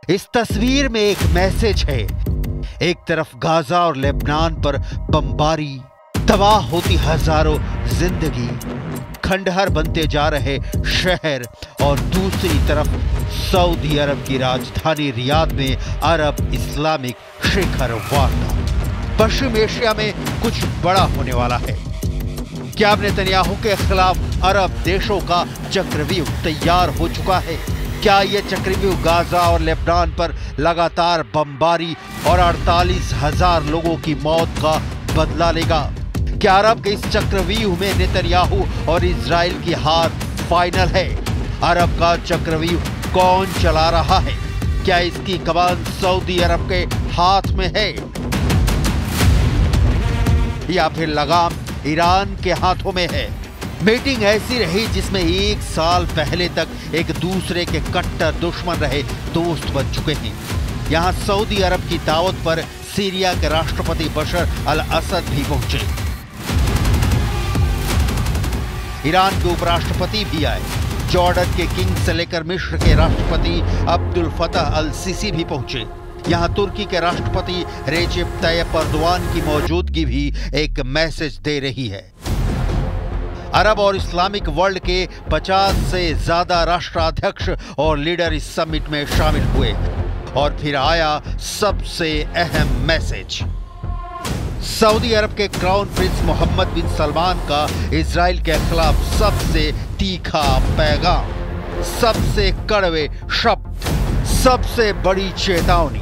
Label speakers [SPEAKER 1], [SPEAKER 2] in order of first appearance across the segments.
[SPEAKER 1] इस तस्वीर में एक मैसेज है। एक तरफ गाजा और लेबनान पर बमबारी, तबाह होती हजारों जिंदगी, खंडहर बनते जा रहे शहर, और दूसरी तरफ सऊदी अरब की राजधानी रियाद में अरब इस्लामिक शिखर वार्ता। पश्चिम एशिया में कुछ बड़ा होने वाला है। क्या अब नेतन्याहू के खिलाफ अरब देशों का चक्रव्यूह तैयार हो चुका है? क्या यह चक्रव्यूह गाजा और लेबनान पर लगातार बमबारी और 48,000 लोगों की मौत का बदला लेगा? क्या अरब के इस चक्रव्यूह में नेतन्याहू और इजराइल की हार फाइनल है? अरब का चक्रव्यूह कौन चला रहा है? क्या इसकी कमान सऊदी अरब के हाथ में है या फिर लगाम ईरान के हाथों में है? मीटिंग ऐसी रही जिसमें एक साल पहले तक एक दूसरे के कट्टर दुश्मन रहे दोस्त बन चुके हैं। यहां सऊदी अरब की दावत पर सीरिया के राष्ट्रपति बशर अल असद भी पहुंचे। ईरान के उपराष्ट्रपति भी आए। जॉर्डन के किंग से लेकर मिस्र के राष्ट्रपति अब्दुल फतह अल सीसी भी पहुंचे। यहां तुर्की के राष्ट्रपति रेजेप तैयप अर्दोआन की मौजूदगी भी एक मैसेज दे रही है। अरब और इस्लामिक वर्ल्ड के 50 से ज्यादा राष्ट्राध्यक्ष और लीडर इस समिट में शामिल हुए। और फिर आया सबसे अहम मैसेज। सऊदी अरब के क्राउन प्रिंस मोहम्मद बिन सलमान का इजराइल के खिलाफ सबसे तीखा पैगाम, सबसे कड़वे शब्द, सबसे बड़ी चेतावनी।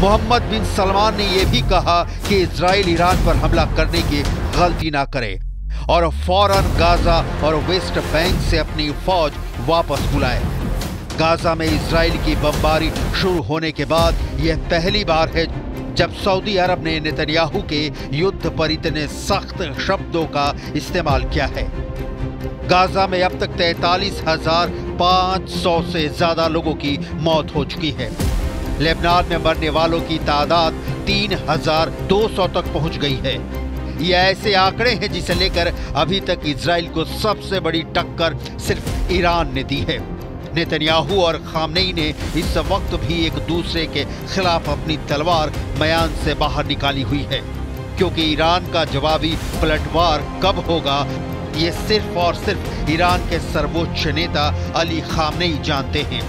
[SPEAKER 1] मोहम्मद बिन सलमान ने यह भी कहा कि इजराइल ईरान पर हमला करने की गलती ना करे और फौरन गाजा और वेस्ट बैंक से अपनी फौज वापस बुलाए। गाजा में इजराइल की बमबारी शुरू होने के बाद यह पहली बार है जब सऊदी अरब ने नेतन्याहू के युद्ध पर इतने सख्त शब्दों का इस्तेमाल किया है। गाजा में अब तक 43,500 से ज्यादा लोगों की मौत हो चुकी है। लेबनान में मरने वालों की तादाद 3,200 तक पहुंच गई है। ये ऐसे आंकड़े हैं जिसे लेकर अभी तक इजराइल को सबसे बड़ी टक्कर सिर्फ ईरान ने दी है। नेतन्याहू और खामनेई ने इस वक्त भी एक दूसरे के खिलाफ अपनी तलवार म्यान से बाहर निकाली हुई है, क्योंकि ईरान का जवाबी पलटवार कब होगा ये सिर्फ और सिर्फ ईरान के सर्वोच्च नेता अली खामनेई जानते हैं।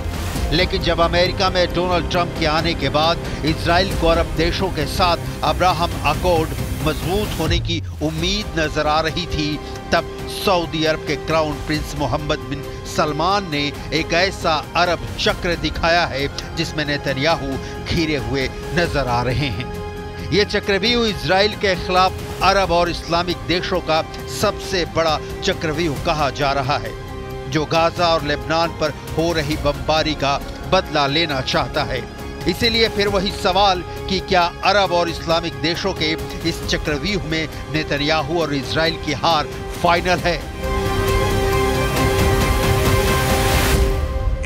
[SPEAKER 1] लेकिन जब अमेरिका में डोनाल्ड ट्रंप के आने के बाद इजराइल को अरब देशों के साथ अब्राहम अकॉर्ड मजबूत होने की उम्मीद नजर आ रही थी, तब सऊदी अरब के क्राउन प्रिंस मोहम्मद बिन सलमान ने एक ऐसा अरब चक्र दिखाया है जिसमें नेतन्याहू घिरे हुए नजर आ रहे हैं। ये चक्रव्यूह इजराइल के खिलाफ अरब और इस्लामिक देशों का सबसे बड़ा चक्रव्यूह कहा जा रहा है, जो गाजा और लेबनान पर हो रही बमबारी का बदला लेना चाहता है। इसीलिए फिर वही सवाल कि क्या अरब और इस्लामिक देशों के इस चक्रव्यूह में नेतन्याहू और इजराइल की हार फाइनल है?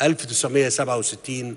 [SPEAKER 2] 1967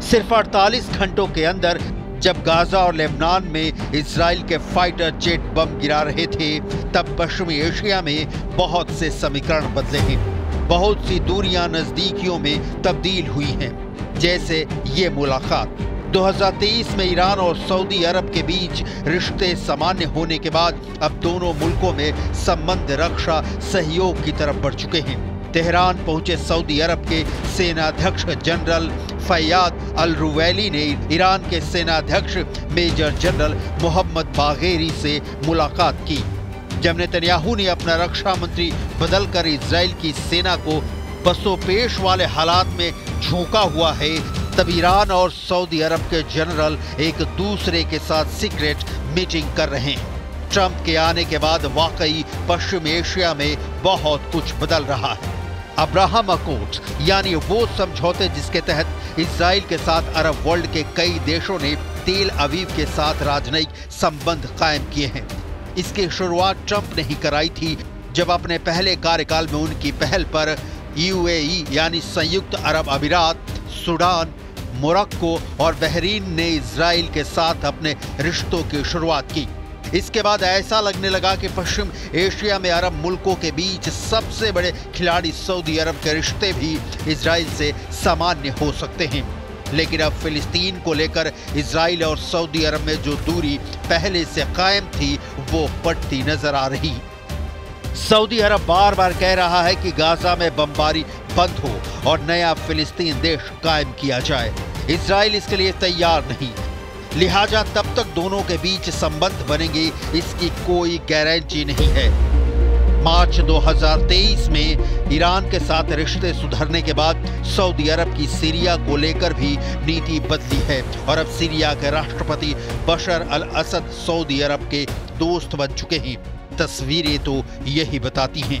[SPEAKER 1] सिर्फ 48 घंटों के अंदर जब गाजा और लेबनान में इजराइल के फाइटर जेट बम गिरा रहे थे, तब पश्चिमी एशिया में बहुत से समीकरण बदले हैं। बहुत सी दूरियां नजदीकियों में तब्दील हुई हैं। जैसे ये मुलाकात 2023 में ईरान और सऊदी अरब के बीच रिश्ते सामान्य होने के बाद अब दोनों मुल्कों में संबंध रक्षा सहयोग की तरफ बढ़ चुके हैं। तेहरान पहुंचे सऊदी अरब के सेनाध्यक्ष जनरल फैयाद अल रुवैली ने ईरान के सेनाध्यक्ष मेजर जनरल मोहम्मद बागेरी से मुलाकात की। जब नेतन्याहू ने अपना रक्षा मंत्री बदलकर इजराइल की सेना को बसोपेश वाले हालात में झोंका हुआ है, तब ईरान और सऊदी अरब के जनरल एक दूसरे के साथ सीक्रेट मीटिंग कर रहे हैं। ट्रंप के आने के बाद वाकई पश्चिम एशिया में बहुत कुछ बदल रहा है। अब्राहम अकॉर्ड्स यानी वो समझौते जिसके तहत इजराइल के साथ अरब वर्ल्ड के कई देशों ने तेल अवीव के साथ राजनयिक संबंध कायम किए हैं। इसकी शुरुआत ट्रंप ने ही कराई थी, जब अपने पहले कार्यकाल में उनकी पहल पर यूएई यानी संयुक्त अरब अमीरात, सूडान, मोरक्को और बहरीन ने इजराइल के साथ अपने रिश्तों की शुरुआत की। इसके बाद ऐसा लगने लगा कि पश्चिम एशिया में अरब मुल्कों के बीच सबसे बड़े खिलाड़ी सऊदी अरब के रिश्ते भी इजराइल से सामान्य हो सकते हैं। लेकिन अब फिलिस्तीन को लेकर इजराइल और सऊदी अरब में जो दूरी पहले से कायम थी वो बढ़ती नजर आ रही। सऊदी अरब बार बार कह रहा है कि गाजा में बमबारी बंद हो और नया फिलिस्तीन देश कायम किया जाए। इजराइल इसके लिए तैयार नहीं, लिहाजा तब तक दोनों के बीच संबंध बनेंगे इसकी कोई गारंटी नहीं है। मार्च 2023 में ईरान के साथ रिश्ते सुधरने के बाद सऊदी अरब की सीरिया को लेकर भी नीति बदली है और अब सीरिया के राष्ट्रपति बशर अल असद सऊदी अरब के दोस्त बन चुके हैं। तस्वीरें तो यही बताती हैं।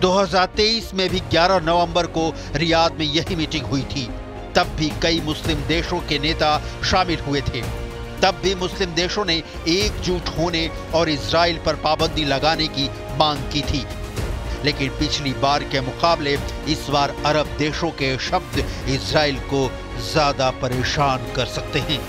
[SPEAKER 1] 2023 में भी 11 नवंबर को रियाद में यही मीटिंग हुई थी। तब भी कई मुस्लिम देशों के नेता शामिल हुए थे। तब भी मुस्लिम देशों ने एकजुट होने और इजराइल पर पाबंदी लगाने की मांग की थी। लेकिन पिछली बार के मुकाबले इस बार अरब देशों के शब्द इजराइल को ज्यादा परेशान कर सकते हैं।